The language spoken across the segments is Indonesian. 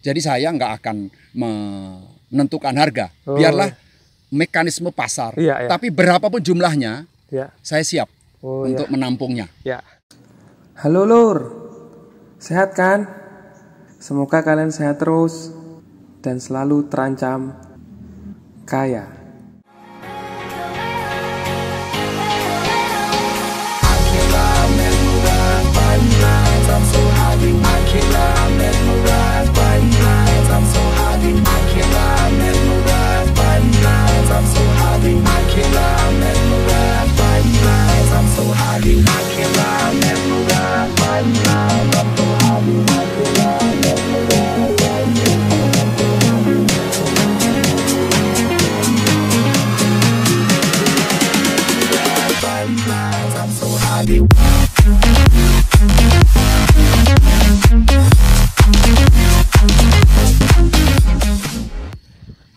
Jadi saya nggak akan menentukan harga. Biarlah mekanisme pasar. Tapi berapapun jumlahnya, saya siap untuk menampungnya. Halo Lur, sehat kan? Semoga kalian sehat terus dan selalu terancam kaya.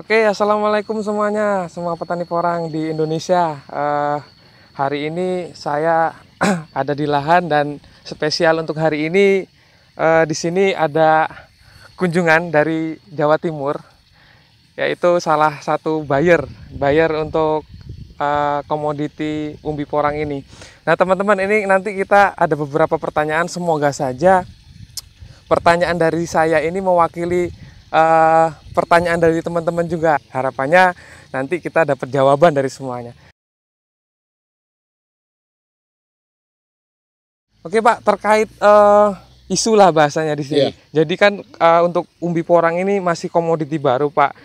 Oke, assalamualaikum semuanya, semua petani porang di Indonesia. Hari ini saya ada di lahan dan spesial untuk hari ini di sini ada kunjungan dari Jawa Timur, yaitu salah satu buyer untuk komoditi umbi porang ini. Nah teman-teman, ini nanti kita ada beberapa pertanyaan, semoga saja pertanyaan dari saya ini mewakili pertanyaan dari teman-teman juga. Harapannya nanti kita dapat jawaban dari semuanya. Oke Pak, terkait isu lah bahasanya di sini. Jadi kan untuk umbi porang ini masih komoditi baru Pak,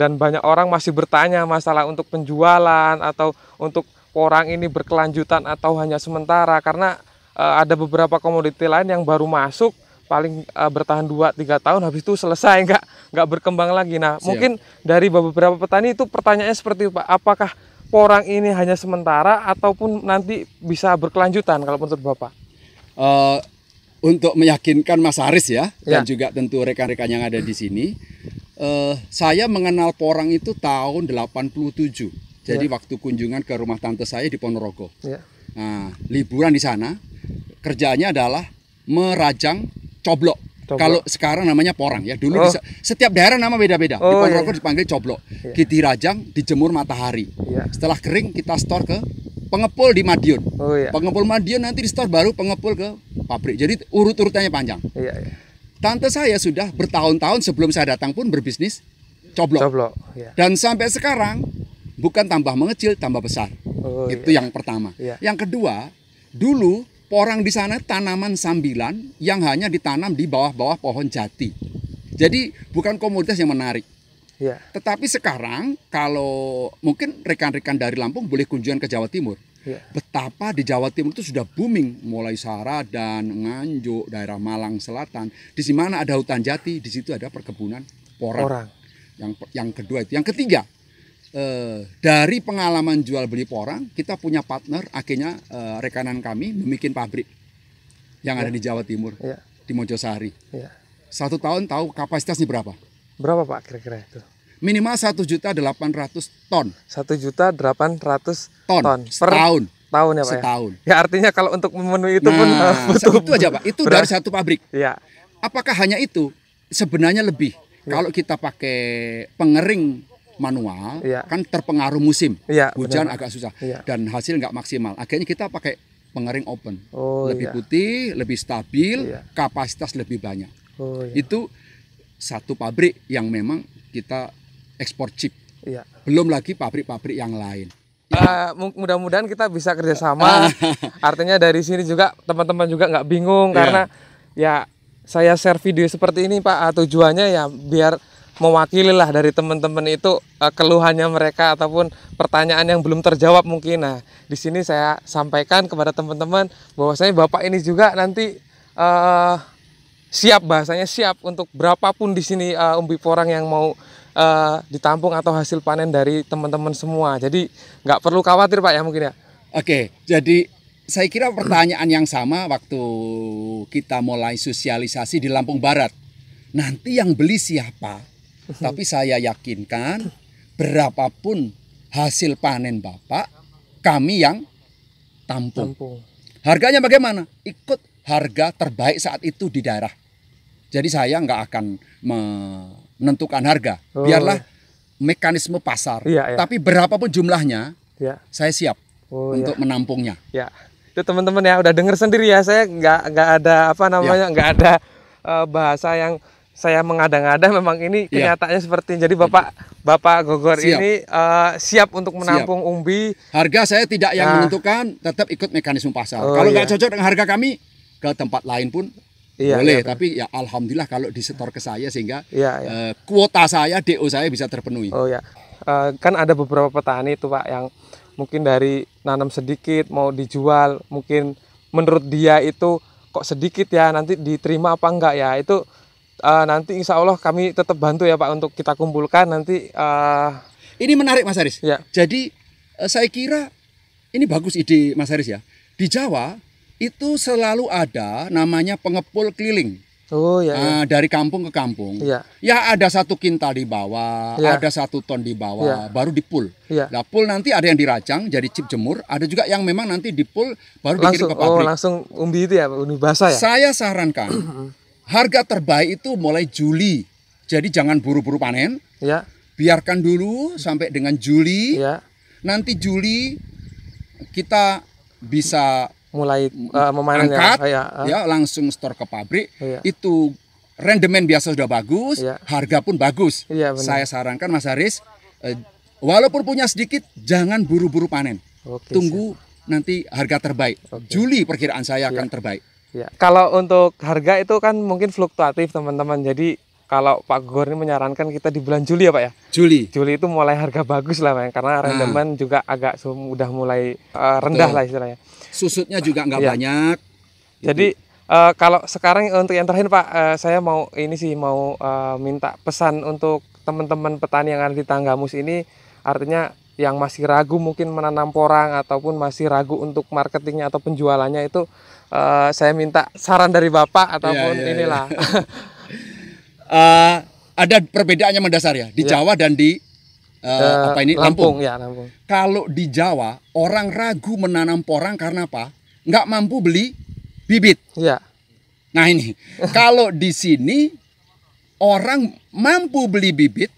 dan banyak orang masih bertanya masalah untuk penjualan atau untuk porang ini berkelanjutan atau hanya sementara, karena ada beberapa komoditi lain yang baru masuk paling bertahan 2-3 tahun, habis itu selesai, nggak berkembang lagi. Nah mungkin dari beberapa petani itu pertanyaannya seperti itu Pak, apakah porang ini hanya sementara ataupun nanti bisa berkelanjutan kalau menurut Bapak? Untuk meyakinkan Mas Haris dan juga tentu rekan-rekan yang ada di sini, saya mengenal porang itu tahun 87. Jadi waktu kunjungan ke rumah tante saya di Ponorogo. Nah, liburan di sana, kerjanya adalah merajang coblok. Kalau sekarang namanya porang ya. Dulu setiap daerah nama beda-beda. Di Ponorogo dipanggil coblok. Dirajang, dijemur matahari. Setelah kering kita store ke pengepul di Madiun. Pengepul Madiun nanti di store baru pengepul ke pabrik. Jadi urut-urutannya panjang. Tante saya sudah bertahun-tahun sebelum saya datang pun berbisnis coblok. Dan sampai sekarang bukan tambah mengecil, tambah besar. Itu yang pertama. Yang kedua, dulu porang di sana tanaman sambilan yang hanya ditanam di bawah-bawah pohon jati. Jadi bukan komoditas yang menarik. Tetapi sekarang kalau mungkin rekan-rekan dari Lampung boleh kunjungan ke Jawa Timur. Betapa di Jawa Timur itu sudah booming, mulai Saradan, Nganjuk, daerah Malang Selatan. Di mana ada hutan jati, di situ ada perkebunan porang. Yang kedua itu. Yang ketiga, dari pengalaman jual beli porang, kita punya partner, akhirnya rekanan kami membuat pabrik yang ada di Jawa Timur, di Mojosari. 1 tahun tahu kapasitasnya berapa? Berapa Pak kira-kira itu? Minimal 1.800.000 ton. 1.800.000 ton setahun. Tahun ya Pak? Setahun. Ya artinya kalau untuk memenuhi itu pun butuh. Itu aja Pak. Itu dari satu pabrik. Apakah hanya itu? Sebenarnya lebih. Kalau kita pakai pengering manual, kan terpengaruh musim. Hujan agak susah. Dan hasil nggak maksimal. Akhirnya kita pakai pengering open. Lebih putih, lebih stabil, kapasitas lebih banyak. Itu satu pabrik yang memang kita ekspor chip. Belum lagi pabrik-pabrik yang lain. Mudah-mudahan kita bisa kerjasama. Artinya dari sini juga teman-teman juga nggak bingung, karena ya saya share video seperti ini Pak, tujuannya ya biar mewakili lah dari teman-teman itu keluhannya mereka ataupun pertanyaan yang belum terjawab mungkin. Nah di sini saya sampaikan kepada teman-teman bahwasanya Bapak ini juga nanti siap, bahasanya siap untuk berapapun di sini umbi porang yang mau ditampung atau hasil panen dari teman-teman semua. Jadi nggak perlu khawatir Pak ya mungkin ya. Oke, jadi saya kira pertanyaan yang sama waktu kita mulai sosialisasi di Lampung Barat. Nanti yang beli siapa? Tapi saya yakinkan berapapun hasil panen Bapak, kami yang tampung. Harganya bagaimana? Ikut harga terbaik saat itu di daerah. Jadi saya nggak akan menentukan harga. Biarlah mekanisme pasar. Iya, iya. Tapi berapapun jumlahnya, Ya. saya siap untuk Iya. menampungnya. Ya. Itu teman-teman ya udah denger sendiri ya, saya nggak ada apa namanya, nggak ada bahasa yang saya mengada-ngada, memang ini kenyataannya seperti ini. Jadi Bapak Gogor Siap. ini siap untuk menampung umbi. Harga saya tidak yang menentukan, tetap ikut mekanisme pasar. Kalau nggak cocok dengan harga kami, ke tempat lain pun boleh. Tapi ya alhamdulillah kalau disetor ke saya sehingga kuota saya, DO saya bisa terpenuhi. Oh ya, kan ada beberapa petani itu Pak yang mungkin dari nanam sedikit mau dijual, mungkin menurut dia itu kok sedikit ya, nanti diterima apa enggak ya, itu nanti insya Allah kami tetap bantu ya Pak untuk kita kumpulkan nanti. Ini menarik Mas Haris. Ya. Jadi saya kira ini bagus ide Mas Haris ya. Di Jawa itu selalu ada namanya pengepul keliling. Oh ya. Dari kampung ke kampung. Ya. Ya ada 1 kintal di bawah, Ya. ada 1 ton di bawah, baru dipul. Ya. Nah pul nanti ada yang dirajang jadi chip jemur, ada juga yang memang nanti dipul baru dikirim ke pabrik. Langsung umbi itu ya, umbi basah ya. Saya sarankan harga terbaik itu mulai Juli. Jadi jangan buru-buru panen. Ya. Biarkan dulu sampai dengan Juli. Ya. Nanti Juli kita bisa Mulai memanen angkat, ya langsung store ke pabrik. Iya. Itu rendemen biasa sudah bagus, harga pun bagus. Iya, benar. Saya sarankan Mas Haris, walaupun punya sedikit, jangan buru-buru panen. Oke, Tunggu nanti harga terbaik. Juli perkiraan saya akan terbaik. Ya. Kalau untuk harga itu kan mungkin fluktuatif teman-teman. Jadi kalau Pak Gogor ini menyarankan kita di bulan Juli ya Pak ya. Juli itu mulai harga bagus lah Pak, karena rendemen juga agak udah mulai rendah lah istilahnya. Susutnya juga nggak banyak. Jadi kalau sekarang untuk yang terakhir Pak, saya mau minta pesan untuk teman-teman petani yang ada di Tanggamus ini, artinya yang masih ragu mungkin menanam porang ataupun masih ragu untuk marketingnya atau penjualannya itu, saya minta saran dari Bapak ataupun inilah. Ada perbedaannya mendasar ya di Jawa dan di Lampung. Ya, Lampung. Kalau di Jawa orang ragu menanam porang karena apa? Nggak mampu beli bibit. Ya. Nah ini kalau di sini orang mampu beli bibit,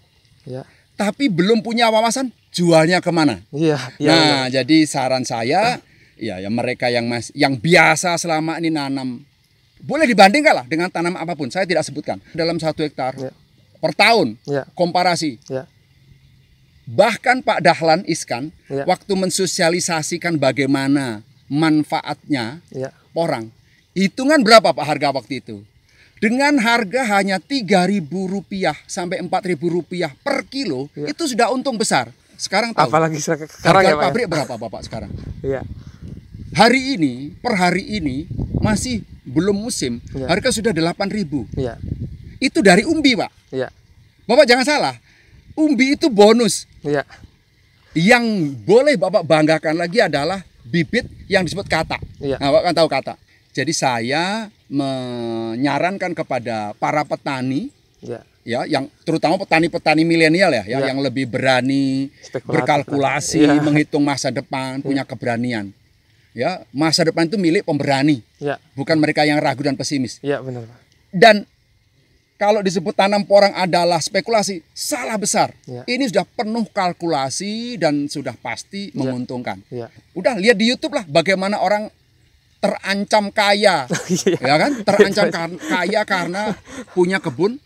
tapi belum punya wawasan jualnya kemana. Nah jadi saran saya ya mereka yang biasa selama ini nanam, boleh dibandingkan lah dengan tanam apapun. Saya tidak sebutkan dalam 1 hektar per tahun komparasi. Bahkan Pak Dahlan Iskan waktu mensosialisasikan bagaimana manfaatnya porang, hitungan berapa Pak harga waktu itu? Dengan harga hanya Rp3.000 sampai Rp4.000 per kilo, itu sudah untung besar. Sekarang tahu? Apalagi sekarang harga ya, pabrik berapa Bapak sekarang? Iya. Hari ini, per hari ini masih belum musim, harga sudah 8.000. Iya. Itu dari umbi Pak. Iya. Bapak jangan salah, umbi itu bonus. Iya. Yang boleh Bapak banggakan lagi adalah bibit yang disebut kata. Nah, Bapak kan tahu kata. Jadi saya menyarankan kepada para petani, ya, yang terutama petani-petani milenial yang lebih berani berkalkulasi, menghitung masa depan, punya keberanian. Ya, masa depan itu milik pemberani, bukan mereka yang ragu dan pesimis. Iya, benar Pak. Dan kalau disebut tanam porang adalah spekulasi, salah besar. Ini sudah penuh kalkulasi dan sudah pasti menguntungkan. Udah lihat di YouTube lah bagaimana orang terancam kaya, ya kan? Terancam kaya karena punya kebun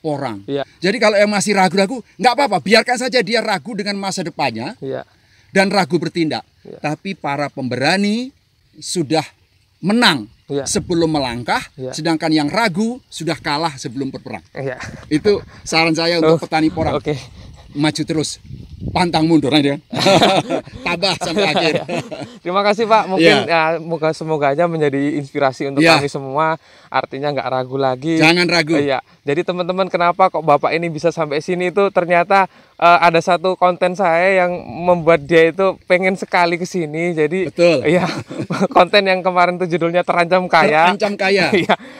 porang. Jadi kalau yang masih ragu-ragu, nggak apa-apa, biarkan saja dia ragu dengan masa depannya dan ragu bertindak. Tapi para pemberani sudah menang sebelum melangkah, sedangkan yang ragu sudah kalah sebelum berperang. Itu saran saya untuk petani porang. Maju terus, pantang mundur aja. Tabah sampai akhir. Terima kasih Pak. Mungkin semoga aja menjadi inspirasi untuk kami semua. Artinya nggak ragu lagi. Jangan ragu. Jadi teman-teman, kenapa kok Bapak ini bisa sampai sini itu ternyata ada satu konten saya yang membuat dia itu pengen sekali ke sini. Jadi konten yang kemarin itu judulnya Terancam Kaya. Terancam Kaya.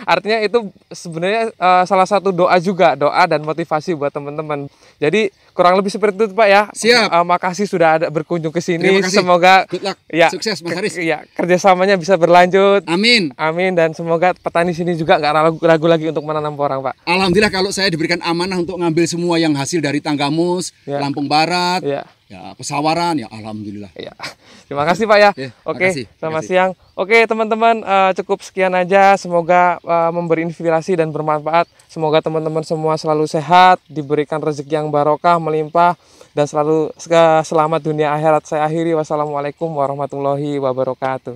Artinya itu sebenarnya salah satu doa juga, doa dan motivasi buat teman-teman. Jadi kurang lebih seperti itu Pak ya. Siap. Makasih sudah ada berkunjung ke sini. Terima kasih. Semoga Good luck. ya, Sukses Mas Haris. Ya, kerjasamanya bisa berlanjut. Amin. Amin, dan semoga petani sini juga nggak ragu lagi untuk menanam porang, Pak. Alhamdulillah kalau saya diberikan amanah untuk ngambil semua yang hasil dari Tanggamus, Ya. Lampung Barat, Ya. ya Pesawaran, ya alhamdulillah. Ya. Terima kasih Pak ya. Oke, makasih, selamat makasih. siang. Oke teman-teman, cukup sekian aja. Semoga memberi inspirasi dan bermanfaat. Semoga teman-teman semua selalu sehat, diberikan rezeki yang barokah, melimpah, dan selalu selamat dunia akhirat. Saya akhiri. Wassalamualaikum warahmatullahi wabarakatuh.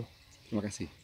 Terima kasih.